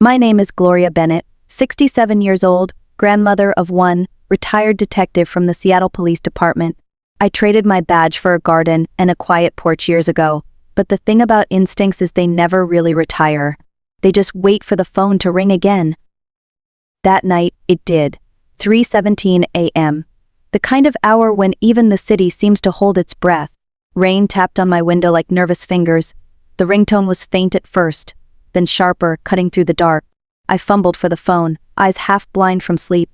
My name is Gloria Bennett, 67 years old, grandmother of one, retired detective from the Seattle Police Department. I traded my badge for a garden and a quiet porch years ago, but the thing about instincts is they never really retire. They just wait for the phone to ring again. That night, it did. 3:17 a.m. The kind of hour when even the city seems to hold its breath. Rain tapped on my window like nervous fingers. The ringtone was faint at first, then sharper, cutting through the dark. I fumbled for the phone, eyes half blind from sleep.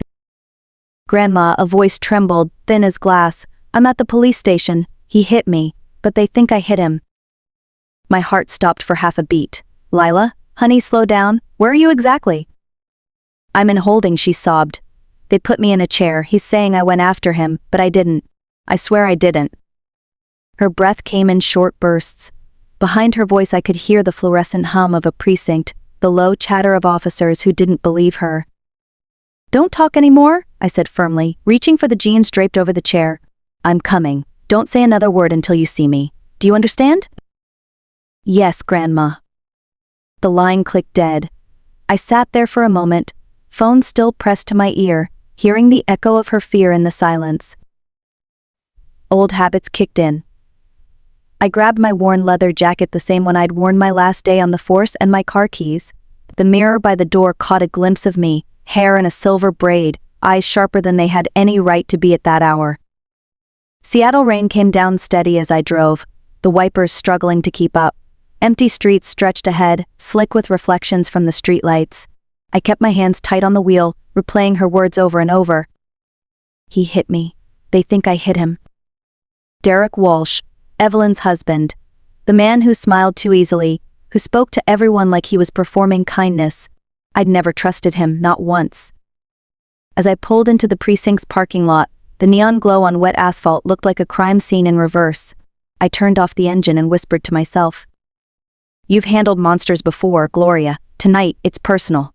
"Grandma," a voice trembled, thin as glass. "I'm at the police station. He hit me, but they think I hit him." My heart stopped for half a beat. "Lila, honey, slow down. Where are you exactly?" "I'm in holding," she sobbed. "They put me in a chair. He's saying I went after him, but I didn't. I swear I didn't." Her breath came in short bursts. Behind her voice I could hear the fluorescent hum of a precinct, the low chatter of officers who didn't believe her. "Don't talk anymore," I said firmly, reaching for the jeans draped over the chair. "I'm coming. Don't say another word until you see me. Do you understand?" "Yes, Grandma." The line clicked dead. I sat there for a moment, phone still pressed to my ear, hearing the echo of her fear in the silence. Old habits kicked in. I grabbed my worn leather jacket, the same one I'd worn my last day on the force, and my car keys. The mirror by the door caught a glimpse of me, hair in a silver braid, eyes sharper than they had any right to be at that hour. Seattle rain came down steady as I drove, the wipers struggling to keep up. Empty streets stretched ahead, slick with reflections from the streetlights. I kept my hands tight on the wheel, replaying her words over and over. "He hit me. They think I hit him." Derek Walsh, Evelyn's husband, the man who smiled too easily, who spoke to everyone like he was performing kindness. I'd never trusted him, not once. As I pulled into the precinct's parking lot, the neon glow on wet asphalt looked like a crime scene in reverse. I turned off the engine and whispered to myself, "You've handled monsters before, Gloria. Tonight, it's personal."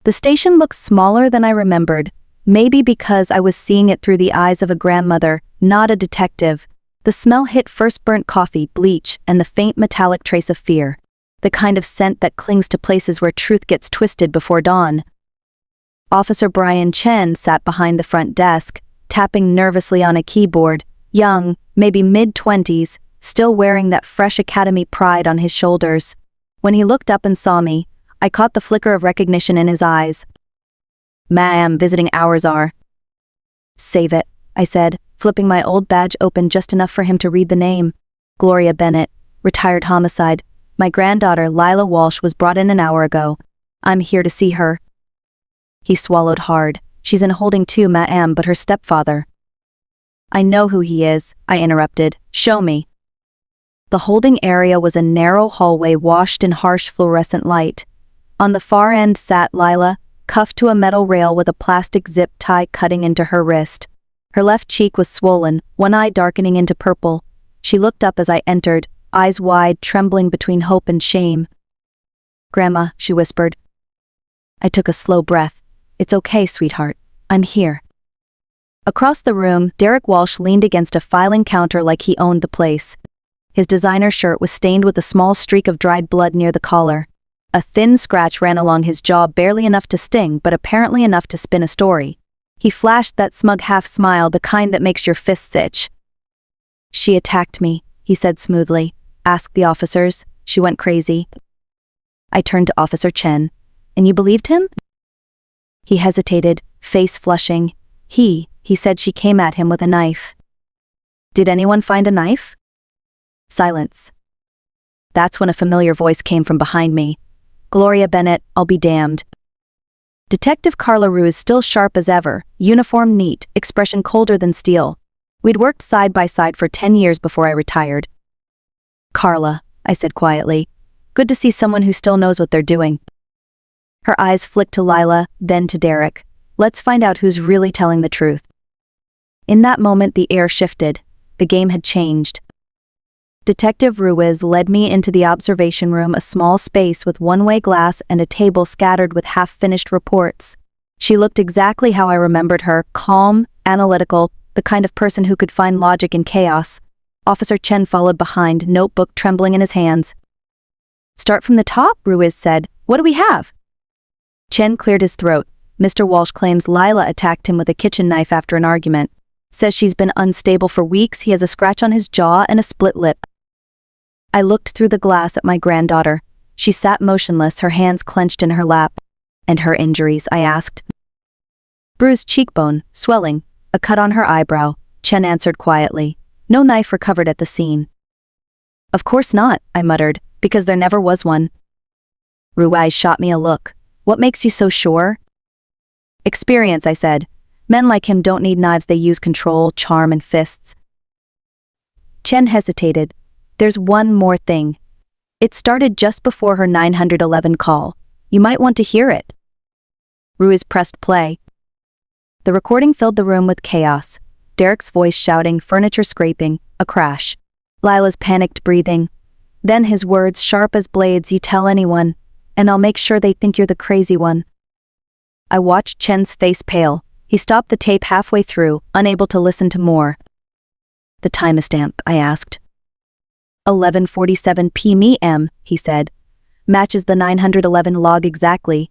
The station looked smaller than I remembered, maybe because I was seeing it through the eyes of a grandmother, not a detective. The smell hit first burnt coffee, bleach, and the faint metallic trace of fear. The kind of scent that clings to places where truth gets twisted before dawn. Officer Brian Chen sat behind the front desk, tapping nervously on a keyboard, young, maybe mid-20s, still wearing that fresh academy pride on his shoulders. When he looked up and saw me, I caught the flicker of recognition in his eyes. "Ma'am, visiting hours are." "Save it," I said, flipping my old badge open just enough for him to read the name. "Gloria Bennett, retired homicide. My granddaughter, Lila Walsh, was brought in an hour ago. I'm here to see her." He swallowed hard. "She's in holding too, ma'am, but her stepfather." "I know who he is," I interrupted. "Show me." The holding area was a narrow hallway washed in harsh fluorescent light. On the far end sat Lila, cuffed to a metal rail with a plastic zip tie cutting into her wrist. Her left cheek was swollen, one eye darkening into purple. She looked up as I entered, eyes wide, trembling between hope and shame. "Grandma," she whispered. I took a slow breath. "It's okay, sweetheart. I'm here." Across the room, Derek Walsh leaned against a filing counter like he owned the place. His designer shirt was stained with a small streak of dried blood near the collar. A thin scratch ran along his jaw, barely enough to sting, but apparently enough to spin a story. He flashed that smug half-smile, the kind that makes your fists itch. "She attacked me," he said smoothly. "Ask the officers. She went crazy." I turned to Officer Chen. "And you believed him?" He hesitated, face flushing. He said she came at him with a knife." "Did anyone find a knife?" Silence. That's when a familiar voice came from behind me. "Gloria Bennett, I'll be damned." Detective Carla Ruse, still sharp as ever, uniform neat, expression colder than steel. We'd worked side by side for 10 years before I retired. "Carla," I said quietly, "good to see someone who still knows what they're doing." Her eyes flicked to Lila, then to Derek. "Let's find out who's really telling the truth." In that moment the air shifted. The game had changed. Detective Ruiz led me into the observation room, a small space with one-way glass and a table scattered with half-finished reports. She looked exactly how I remembered her, calm, analytical, the kind of person who could find logic in chaos. Officer Chen followed behind, notebook trembling in his hands. "Start from the top," Ruiz said. "What do we have?" Chen cleared his throat. Mr. Walsh claims Lila attacked him with a kitchen knife after an argument. Says she's been unstable for weeks, he has a scratch on his jaw and a split lip. I looked through the glass at my granddaughter. She sat motionless, her hands clenched in her lap. And her injuries, I asked. Bruised cheekbone, swelling, a cut on her eyebrow, Chen answered quietly. No knife recovered at the scene. Of course not, I muttered, because there never was one. Ruiz shot me a look. What makes you so sure? Experience, I said. Men like him don't need knives, they use control, charm, and fists. Chen hesitated. There's one more thing. It started just before her 911 call. You might want to hear it. Ruiz pressed play. The recording filled the room with chaos. Derek's voice shouting, furniture scraping, a crash. Lila's panicked breathing. Then his words, sharp as blades, you tell anyone, and I'll make sure they think you're the crazy one. I watched Chen's face pale. He stopped the tape halfway through, unable to listen to more. The timestamp, I asked. 11:47 p.m., he said. Matches the 911 log exactly.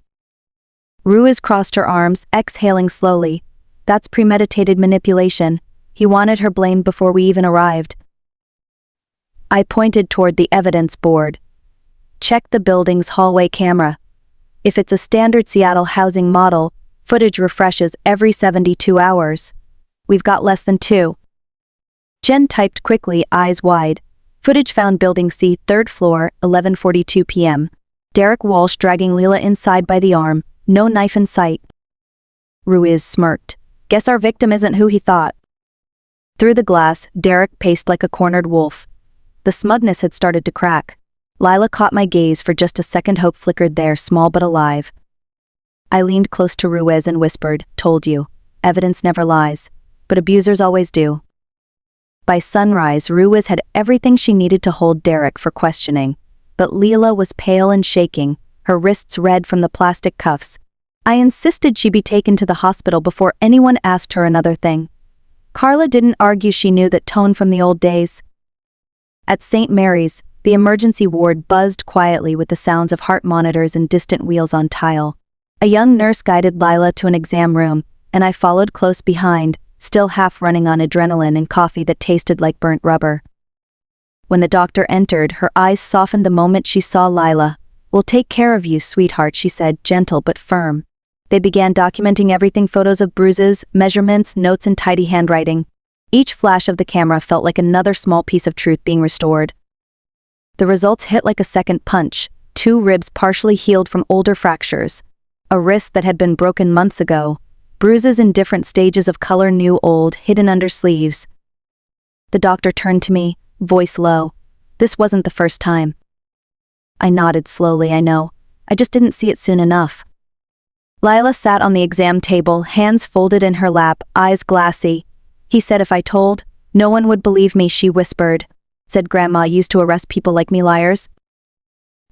Ruiz crossed her arms, exhaling slowly. That's premeditated manipulation. He wanted her blamed before we even arrived. I pointed toward the evidence board. Check the building's hallway camera. If it's a standard Seattle housing model, footage refreshes every 72 hours. We've got less than 2. Jen typed quickly, eyes wide. Footage found Building C, 3rd floor, 11:42 p.m. Derek Walsh dragging Lila inside by the arm, no knife in sight. Ruiz smirked. Guess our victim isn't who he thought. Through the glass, Derek paced like a cornered wolf. The smugness had started to crack. Lila caught my gaze for just a second. Hope flickered there, small but alive. I leaned close to Ruiz and whispered, told you. Evidence never lies. But abusers always do. By sunrise, Ruiz had everything she needed to hold Derek for questioning. But Lila was pale and shaking, her wrists red from the plastic cuffs. I insisted she be taken to the hospital before anyone asked her another thing. Carla didn't argue, she knew that tone from the old days. At St. Mary's, the emergency ward buzzed quietly with the sounds of heart monitors and distant wheels on tile. A young nurse guided Lila to an exam room, and I followed close behind, still half running on adrenaline and coffee that tasted like burnt rubber. When the doctor entered, her eyes softened the moment she saw Lila. We'll take care of you, sweetheart, she said, gentle but firm. They began documenting everything, photos of bruises, measurements, notes in tidy handwriting. Each flash of the camera felt like another small piece of truth being restored. The results hit like a second punch. 2 ribs partially healed from older fractures. A wrist that had been broken months ago. Bruises in different stages of color, new, old, hidden under sleeves. The doctor turned to me, voice low. This wasn't the first time. I nodded slowly, I know. I just didn't see it soon enough. Lila sat on the exam table, hands folded in her lap, eyes glassy. He said if I told, no one would believe me, she whispered. Said Grandma used to arrest people like me, liars.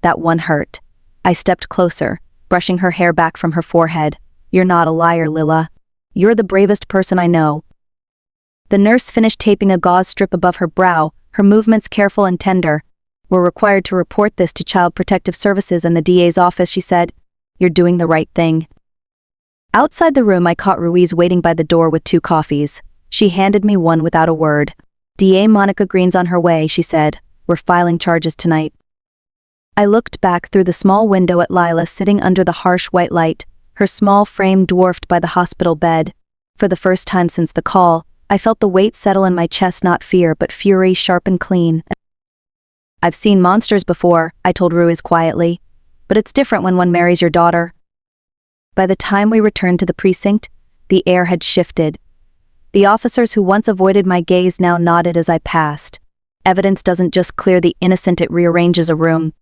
That one hurt. I stepped closer, brushing her hair back from her forehead. You're not a liar, Lila. You're the bravest person I know. The nurse finished taping a gauze strip above her brow, her movements careful and tender. We're required to report this to Child Protective Services and the DA's office, she said. You're doing the right thing. Outside the room, I caught Ruiz waiting by the door with 2 coffees. She handed me one without a word. DA Monica Green's on her way, she said. We're filing charges tonight. I looked back through the small window at Lila sitting under the harsh white light, her small frame dwarfed by the hospital bed. For the first time since the call, I felt the weight settle in my chest, not fear but fury, sharp and clean. I've seen monsters before, I told Ruiz quietly. But it's different when one marries your daughter. By the time we returned to the precinct, the air had shifted. The officers who once avoided my gaze now nodded as I passed. Evidence doesn't just clear the innocent, it rearranges a room.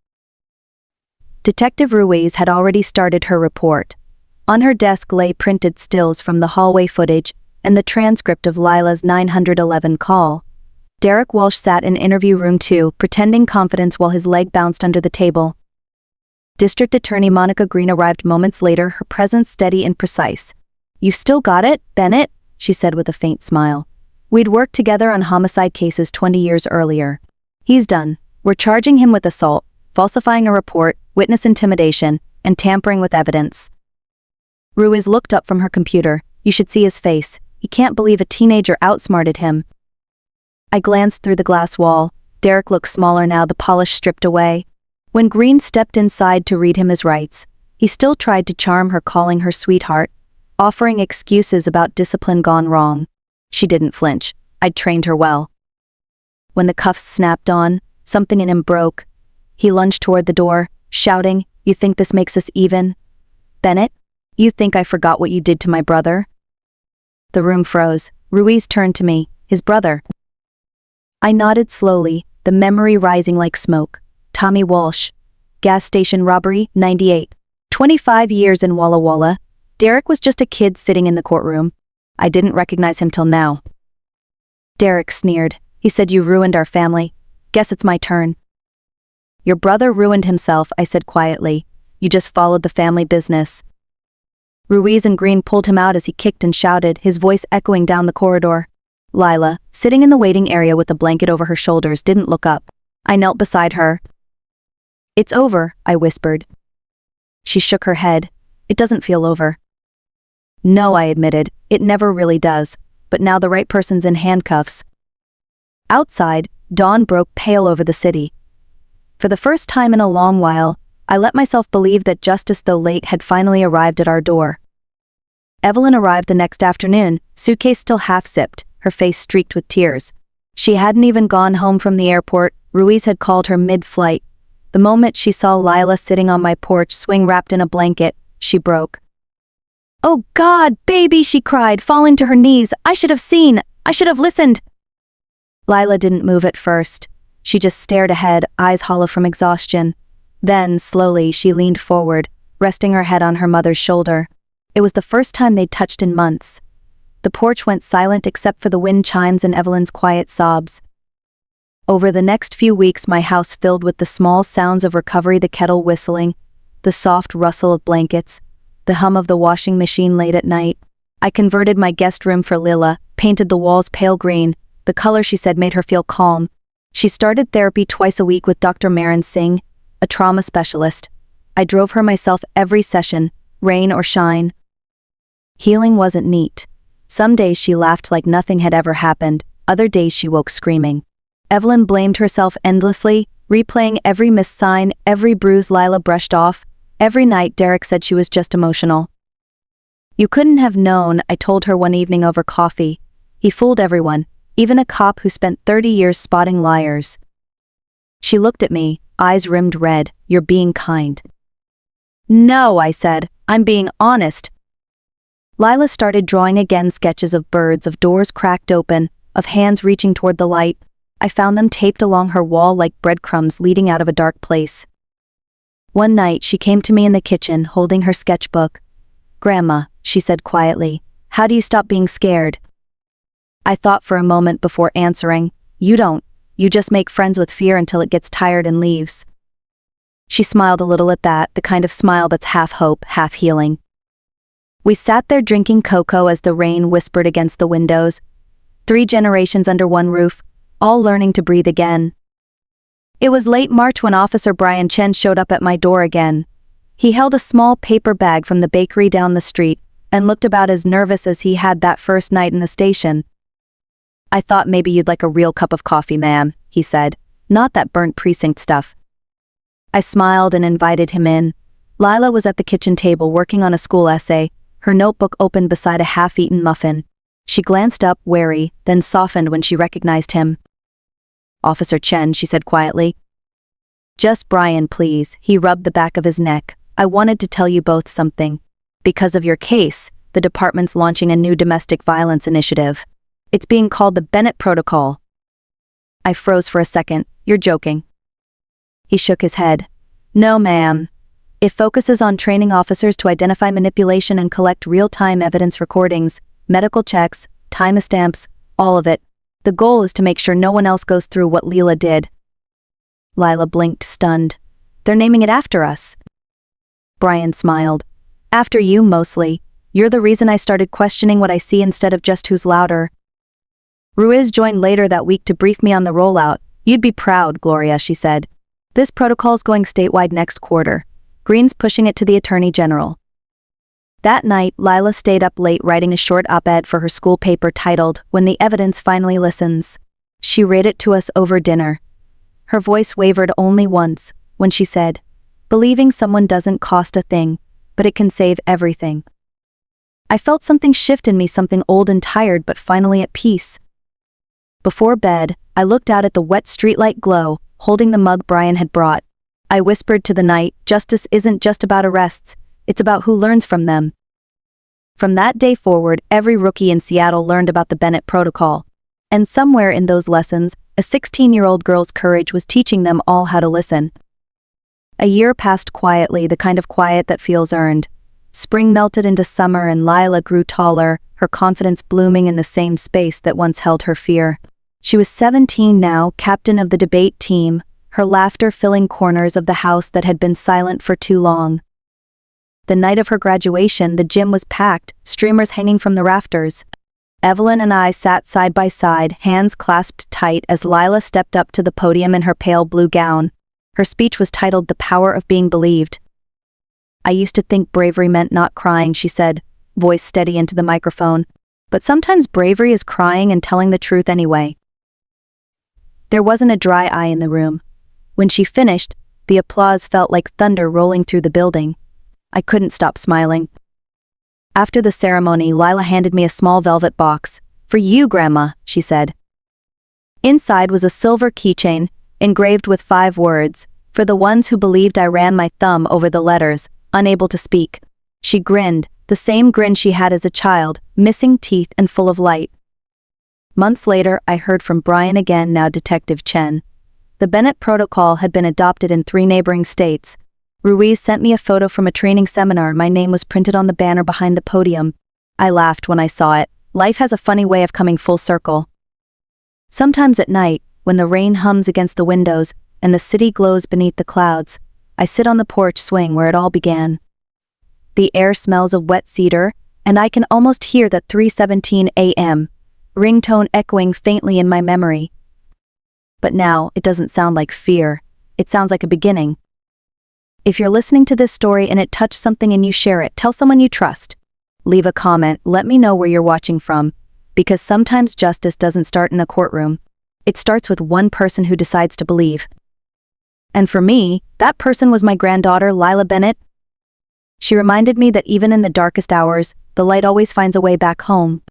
Detective Ruiz had already started her report. On her desk lay printed stills from the hallway footage and the transcript of Lila's 911 call. Derek Walsh sat in interview room 2, pretending confidence while his leg bounced under the table. District Attorney Monica Green arrived moments later, her presence steady and precise. You've still got it, Bennett? She said with a faint smile. We'd worked together on homicide cases 20 years earlier. He's done. We're charging him with assault, falsifying a report, witness intimidation, and tampering with evidence. Ruiz looked up from her computer. You should see his face. He can't believe a teenager outsmarted him. I glanced through the glass wall. Derek looked smaller now, the polish stripped away. When Green stepped inside to read him his rights, he still tried to charm her, calling her sweetheart, offering excuses about discipline gone wrong. She didn't flinch. I'd trained her well. When the cuffs snapped on, something in him broke. He lunged toward the door, shouting, "You think this makes us even? Bennett, you think I forgot what you did to my brother?" The room froze. Ruiz turned to me. His brother. I nodded slowly, the memory rising like smoke. Tommy Walsh. Gas station robbery, 98. 25 years in Walla Walla. Derek was just a kid sitting in the courtroom. I didn't recognize him till now. Derek sneered. He said, "You ruined our family. Guess it's my turn." "Your brother ruined himself," I said quietly. "You just followed the family business." Ruiz and Green pulled him out as he kicked and shouted, his voice echoing down the corridor. Lila, sitting in the waiting area with a blanket over her shoulders, didn't look up. I knelt beside her. "It's over," I whispered. She shook her head. "It doesn't feel over." "No," I admitted, "it never really does, but now the right person's in handcuffs." Outside, dawn broke pale over the city. For the first time in a long while, I let myself believe that justice, though late, had finally arrived at our door. Evelyn arrived the next afternoon, suitcase still half-zipped, her face streaked with tears. She hadn't even gone home from the airport. Ruiz had called her mid-flight. The moment she saw Lila sitting on my porch, swing wrapped in a blanket, she broke. "Oh God, baby," she cried, falling to her knees. "I should have seen. I should have listened." Lila didn't move at first. She just stared ahead, eyes hollow from exhaustion. Then, slowly, she leaned forward, resting her head on her mother's shoulder. It was the first time they'd touched in months. The porch went silent except for the wind chimes and Evelyn's quiet sobs. Over the next few weeks, my house filled with the small sounds of recovery, the kettle whistling, the soft rustle of blankets, the hum of the washing machine late at night. I converted my guest room for Lila, painted the walls pale green. The color, she said, made her feel calm. She started therapy twice a week with Dr. Marin Singh, a trauma specialist. I drove her myself every session, rain or shine. Healing wasn't neat. Some days she laughed like nothing had ever happened, other days she woke screaming. Evelyn blamed herself endlessly, replaying every missed sign, every bruise Lila brushed off. Every night Derek said she was just emotional. "You couldn't have known," I told her one evening over coffee. "He fooled everyone, even a cop who spent 30 years spotting liars." She looked at me, eyes rimmed red. "You're being kind." "No," I said, "I'm being honest." Lila started drawing again, sketches of birds, of doors cracked open, of hands reaching toward the light. I found them taped along her wall like breadcrumbs leading out of a dark place. One night she came to me in the kitchen, holding her sketchbook. "Grandma," she said quietly, "how do you stop being scared?" I thought for a moment before answering. "You don't. You just make friends with fear until it gets tired and leaves." She smiled a little at that, the kind of smile that's half hope, half healing. We sat there drinking cocoa as the rain whispered against the windows. 3 generations under one roof, all learning to breathe again. It was late March when Officer Brian Chen showed up at my door again. He held a small paper bag from the bakery down the street and looked about as nervous as he had that first night in the station. "I thought maybe you'd like a real cup of coffee, ma'am," he said, "not that burnt precinct stuff." I smiled and invited him in. Lila was at the kitchen table working on a school essay, her notebook open beside a half-eaten muffin. She glanced up, wary, then softened when she recognized him. "Officer Chen," she said quietly. "Just Brian, please." He rubbed the back of his neck. "I wanted to tell you both something. Because of your case, the department's launching a new domestic violence initiative. It's being called the Bennett Protocol." I froze for a second. "You're joking." He shook his head. "No, ma'am. It focuses on training officers to identify manipulation and collect real-time evidence recordings, medical checks, timestamps, all of it. The goal is to make sure no one else goes through what Lila did." Lila blinked, stunned. "They're naming it after us." Brian smiled. "After you, mostly. You're the reason I started questioning what I see instead of just who's louder." Ruiz joined later that week to brief me on the rollout. "You'd be proud, Gloria," she said. "This protocol's going statewide next quarter. Green's pushing it to the Attorney General." That night, Lila stayed up late writing a short op-ed for her school paper titled, "When the Evidence Finally Listens." She read it to us over dinner. Her voice wavered only once, when she said, "Believing someone doesn't cost a thing, but it can save everything." I felt something shift in me, something old and tired but finally at peace. Before bed, I looked out at the wet streetlight glow, holding the mug Brian had brought. I whispered to the night, "Justice isn't just about arrests, it's about who learns from them." From that day forward, every rookie in Seattle learned about the Bennett Protocol. And somewhere in those lessons, a 16-year-old girl's courage was teaching them all how to listen. A year passed quietly, the kind of quiet that feels earned. Spring melted into summer and Lila grew taller, her confidence blooming in the same space that once held her fear. She was 17 now, captain of the debate team, her laughter filling corners of the house that had been silent for too long. The night of her graduation, the gym was packed, streamers hanging from the rafters. Evelyn and I sat side by side, hands clasped tight as Lila stepped up to the podium in her pale blue gown. Her speech was titled "The Power of Being Believed." "I used to think bravery meant not crying," she said, voice steady into the microphone. "But sometimes bravery is crying and telling the truth anyway." There wasn't a dry eye in the room. When she finished, the applause felt like thunder rolling through the building. I couldn't stop smiling. After the ceremony, Lila handed me a small velvet box. "For you, Grandma," she said. Inside was a silver keychain, engraved with 5 words, "For the ones who believed I ran my thumb over the letters, unable to speak." She grinned, the same grin she had as a child, missing teeth and full of light. Months later, I heard from Brian again, now Detective Chen. The Bennett Protocol had been adopted in 3 neighboring states. Ruiz sent me a photo from a training seminar. My name was printed on the banner behind the podium. I laughed when I saw it. Life has a funny way of coming full circle. Sometimes at night, when the rain hums against the windows and the city glows beneath the clouds, I sit on the porch swing where it all began. The air smells of wet cedar, and I can almost hear that 3:17 a.m. ringtone echoing faintly in my memory. But now, it doesn't sound like fear. It sounds like a beginning. If you're listening to this story and it touched something in you, share it. Tell someone you trust. Leave a comment. Let me know where you're watching from. Because sometimes justice doesn't start in a courtroom. It starts with one person who decides to believe. And for me, that person was my granddaughter, Lila Bennett. She reminded me that even in the darkest hours, the light always finds a way back home.